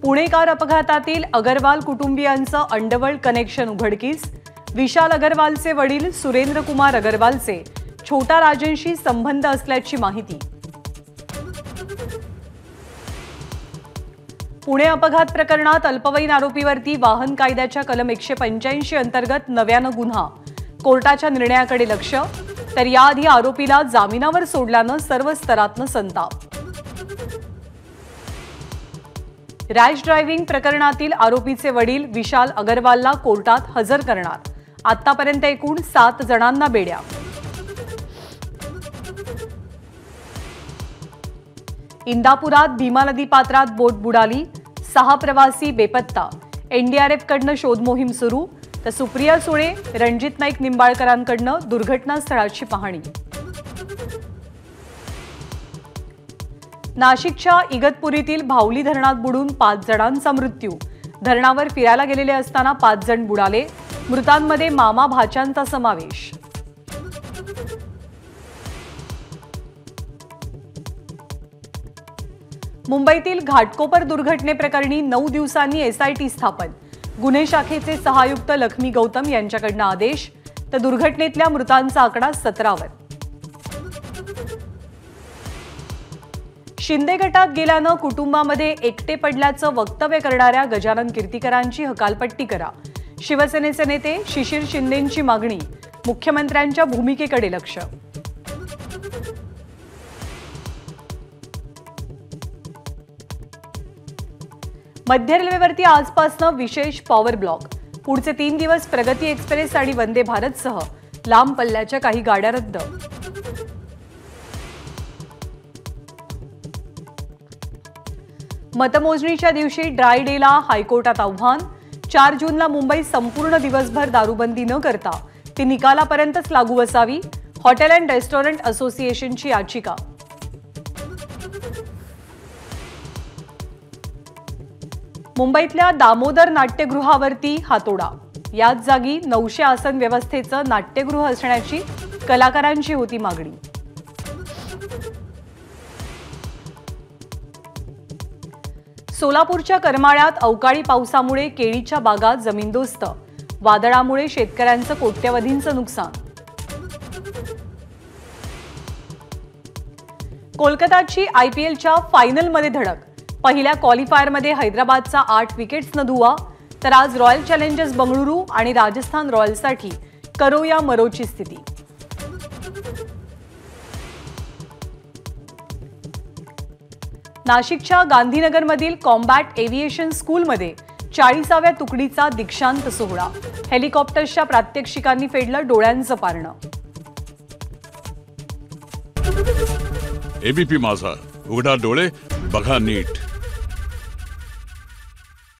Pune car अपघातातील अगरवाल कुटुंबियांचं underworld connection उघडकीस। विशाल अगरवालचे वडील सुरेंद्र कुमार अगरवालचे छोटा राजनशी संबंध असल्याची माहिती। पुणे अपघात प्रकरणात अल्पवयीन आरोपीवरती वाहन कायद्याच्या कलम 185 अंतर्गत नव्यानं गुन्हा। कोर्टाच्या निर्णयाकडे लक्ष। तर याआधी आरोपीला जामिनावर सोडल्यानं सर्व स्तरातनं संताप। रॅश ड्रायव्हिंग प्रकरणातील आरोपीचे वडील विशाल अगरवालला कोर्टात हजर करणार। आतापर्यंत एकूण 7 जणांना बेड्या। इंदापुरात भीमा नदी पात्रात बोट बुडाली। 6 प्रवासी बेपत्ता। एनडीआरएफ कडनं शोध मोहीम सुरू। तर सुप्रिया सुळे, रणजित नाईक निंबाळकरांकडनं दुर्घटनास्थळाची पाहणी। नाशिकच्या इगतपुरीतील भावली धरणात बुडून 5 जणांचा मृत्यू। धरणावर फिरायला गेलेले असताना 5 जण बुडाले। मृतांमध्ये मामा भाच्यांचा समावेश। मुंबईतील घाटकोपर दुर्घटनेप्रकरणी 9 दिवसांनी एसआयटी स्थापन। गुन्हे शाखेचे सहायुक्त लक्ष्मी गौतम यांच्याकडनं आदेश। तर दुर्घटनेतल्या मृतांचा आकडा 17वर। शिंदे गटात गेल्यानं कुटुंबामध्ये एकटे पडल्याचं वक्तव्य करणाऱ्या गजानन कीर्तीकरांची हकालपट्टी करा। शिवसेनेचे नेते शिशिर शिंदेंची मागणी। मुख्यमंत्र्यांच्या भूमिकेकडे लक्ष। मध्य रेल्वेवरती आजपासून विशेष पॉवर ब्लॉक। पुढचे 3 दिवस प्रगती एक्सप्रेस आणि वंदे भारतसह लांब पल्ल्याच्या काही गाड्या रद्द। मतमोजणीच्या दिवशी ड्राय डेला हायकोर्टात आव्हान। 4 जूनला मुंबईत संपूर्ण दिवसभर दारूबंदी न करता ती निकालापर्यंतच लागू असावी। हॉटेल अँड रेस्टॉरंट असोसिएशनची याचिका। मुंबईतल्या दामोदर नाट्यगृहावरती हातोडा। याच जागी 900 आसन व्यवस्थेचं नाट्यगृह असण्याची कलाकारांची होती मागणी। सोलापूरच्या करमाळ्यात अवकाळी पावसामुळे केळीच्या बागा जमीनदोस्त। वादळामुळे शेतकऱ्यांचं कोट्यवधींचं नुकसान। कोलकाताची आयपीएलच्या फायनलमध्ये धडक। पहिल्या क्वालिफायरमध्ये हैदराबादचा 8 विकेट्सनं धुवा। तर आज रॉयल चॅलेंजर्स बंगळुरू आणि राजस्थान रॉयल्ससाठी करो या मरोची स्थिती। नाशिकच्या गांधीनगरमधील कॉम्बॅट एव्हिएशन स्कूलमध्ये 40व्या तुकडीचा दीक्षांत सोहळा। हेलिकॉप्टर्सच्या प्रात्यक्षिकांनी फेडलं डोळ्यांचं पारणं। एबीपी माझा, उघडा डोळे बघा नीट।